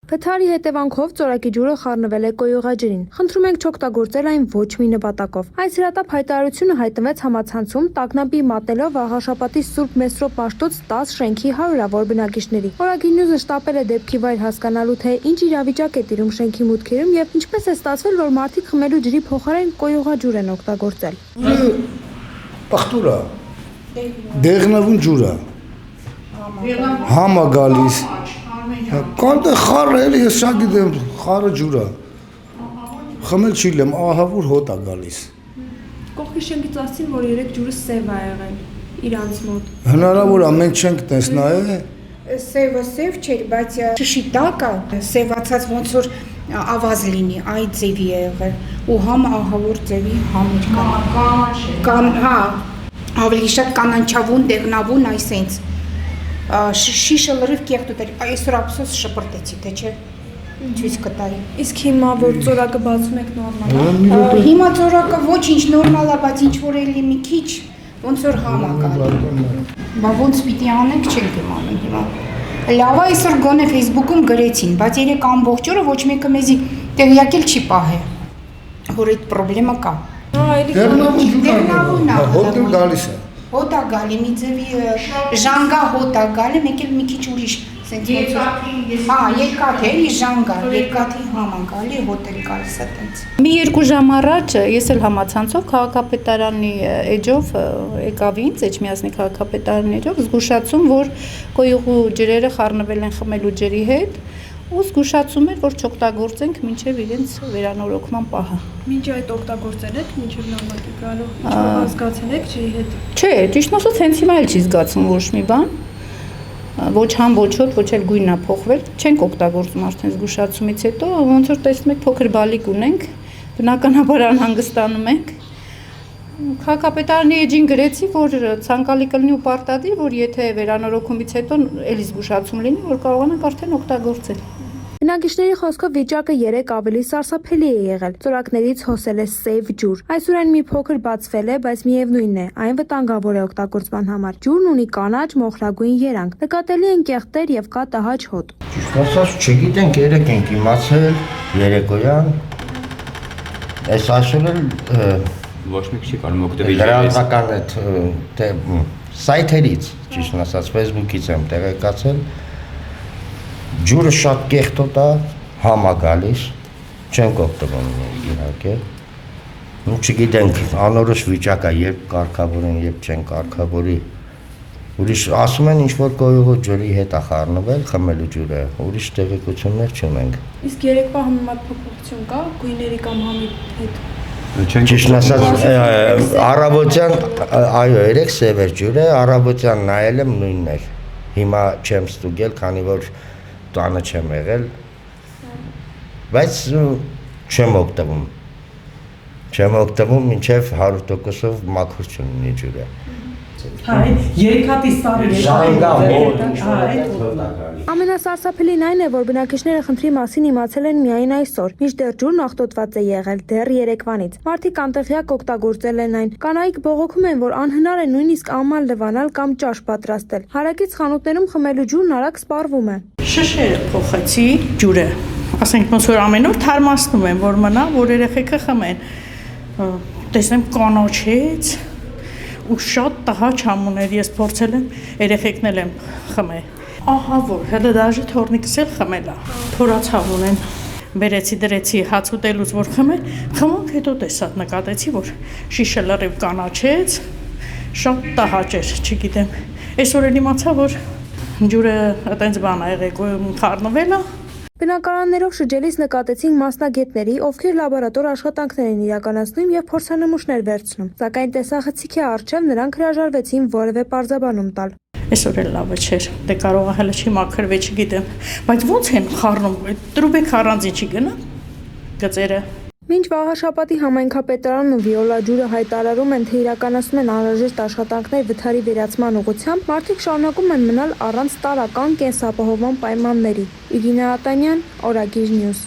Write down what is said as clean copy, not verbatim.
Վթարի հետևանքով ծորակի ջուրը խառնվել է կոյուղաջրին։ Խնդրում ենք չօգտագործել այն ոչ մի նպատակով։ Այս հրատապ հայտարարությունը հայտնվեց համացանցում տագնապի մատնելով Վաղաշապատի Սուրբ Մեսրոպ Մաշտոց 10 շենքի հարյուրավոր բնակիչների։ Օրագիր Նյուզը շտապել է դեպքի վայր հասկանալու, թե ինչ իրավիճակ է տիրում շենքի մուտքերում եւ ինչպես է ստացվել, որ մարդիկ խմելու ջրի փոխարեն կոյուղաջուր են օգտագործել։ Պախտուրա դեղնավուն ջուրա համա գալիս կանտե խառը էլի ես շատ գիտեմ խառը ջուրա խմել չի լեմ ահավոր հոտ է գալիս Կողքի շենքից ասին, որ երեք ջուրը սև է եղել իրանց մոտ հնարավոր է մենք չենք տեսնայ Սևը սև չէր, բայց շշի տակը սևացած ոնց որ ավազ լինի, այդ ձևի է եղել ու համ ահավոր ձևի համ էր կամ հա ավելի շատ կանանչավուն, դեղնավուն այսենց շիշը լրիվ կեղտուտ էր, այսօր ափսոս շպրտեցի, թե չէ ցույց կտայի։ Իսկ հիմա որ ծորակը բացում եք նորմալ է։ Հիմա ծորակը ոչինչ նորմալ է, բայց ինչ որ էլի մի քիչ ոնց որ համ է գալի։ Բա ոնց պիտի անենք, չենք իմանում հիմա։ Լավ է այսօր գոնե Facebook-ում գրեցին, բայց երեք ամբողջ օրը ոչ մեկը մեզի տեղյակել չի պահել, որ այդ խնդրեմը կա։ դեղնավուն հոտ գալիս է Հոտ է գալի, մի ձևի ժանգա հոտ է գալի, մեկ էլ մի քիչ ուրիշ երկաթ էլի ժանգա, երկաթի համ է գալի, հոտ էլ գալիս է տենց։ Մի երկու ժամ առաջ ես էլ համացանցով քաղաքապետարանի էջով եկավ ինձ, Էջմիածնի քաղաքապետարանի էջով զգուշացում, որ կոյուղու ջրերը խառնվել են խմելու ջրի հետ ու զգուշացում էր, որ չօգտագործենք մինչև իրենց վերանորոգման պահը։ Մինչ այդ օգտագործել եք, մինչև նամակի գալու, ինչ-որ զգացել եք ջրի հետ։ Չէ, ճիշտ ասած հենց հիմա էլ չի զգացում ոչ մի բան։ Ոչ համ ոչ հոտ, ոչ էլ գույնն է փոխվել, չենք օգտագործում արդեն զգուշացումից հետո, ոնց որ տեսնում եք փոքր բալիկ ունենք, բնականաբար անհանգստանում ենք։ Քաղաքապետարանի էջին գրեցի, որ ցանկալի կլինի ու պարտադիր, որ եթե վերանորոգումից հետո էլի զգուշացում լինի, որ կարողանանք արդեն օգտագործել։ Բնակիչների խոսքով վիճակը 3 ավելի սարսափելի է եղել։ Ծորակներից հոսել է սև ջուր։ Այսօր այն մի փոքր բացվել է, բայց միևնույնն է, այն վտանգավոր է օգտագործման համար։ Ջուրն ունի կանաչ մոխրագույն երանգ։ Նկատելի են կեղտեր եւ կա տհաճ հոտ։ Ճիշտ ասած, չգիտենք, երեք ենք իմացել, երեկոյան։ Այս այսօր էլ ոչ մի քիչ կարող օգտվել լրատվական այդ սայթերից, ճիշտ ասած, Facebook-ից եմ տեղեկացել։ Ջուրը շատ կեղտոտ է, համ է գալիս, չենք օգտվում իհարկե։ Ու չգիտենք, անորոշ վիճակ է, երբ կարգավորեն, երբ չեն կարգավորի։ Ուրիշ ասում են, ինչ որ կոյուղու ջրի հետ է խառնվել, խմելու ջուրը, ուրիշ տեղեկություններ չունենք։ Իսկ երեկվա համեմատ փոփոխություն կա գույների կամ համի հետ։ Ճիշտ ասած, առավոտյան, այո, երեք սև էր ջուրը, առավոտյան նայել եմ նույնն էր։ Հիմա չեմ ստուգել, քանի որ տանը չեմ եղել, բայց չեմ օգտվում, մինչև 100%-ով մաքուր չունի ջուրը։ Երեքատի սարը Ամենասարսափելին այն է, որ բնակիչները խնդրի մասին իմացել են միայն այսօր, մինչդեռ ջուրն աղտոտված է եղել դեռ երեկվանից։ Մարդիկ անտեղյակ օգտագործել են այն։ Կանայք բողոքում են, որ անհնար է նույնիսկ աման լվանալ կամ ճաշ պատրաստել։ Հարակից խանութներում խմելու ջուրն արագ սպառվում է։ Շշերը փոխեցի ջուրը։ Ասենք ոնց որ ամեն օր թարմացնում եմ, որ մնա, որ երեխեքը խմեն։ Տեսնեմ կանաչեց ու շատ տհաճ համուներ ես փորձել եմ, երեխեքն էլ եմ խմել։ Ահա որ, հələ դաժե թորնիկս էլ խմելա։ Փորացավ ունեն։ Բերեցի դրեցի հաց ուտելուց որ խմենք հետո տեսա նկատեցի որ շիշը լրիվ կանաչեց, շատ տհաճ էր, չգիտեմ։ Այսօր էլ իմացա որ ջուրը այտենց բան է եղել, խառնվել է։ Բնակարաններով շրջելիս նկատեցինք մասնագետների, ովքեր լաբորատոր աշխատանքներ են իրականացնում եւ փորձանմուշներ վերցնում։ Սակայն տեսախցիկի առջև նրանք հրաժարվեցին որևէ պարզաբանում տալ։ Այսօր էլ լավը չէր, դե կարող է հələ չի մաքրվել, չգիտեմ, բայց ո՞նց են խառնում, տրուբեք առանձին չի գնա գծերը։ Մինչ Վաղաշապատի համայնքապետարանն ու Վիոլա ջուրը հայտարարում են, թե իրականացնում են անհրաժեշտ աշխատանքներ վթարի վերացման ուղղությամբ, մարդիկ շարունակում են մնալ առանց տարրական կենսապահովման պայմանների։ Իրինա Ատանյան, Օրագիր Նյուզ։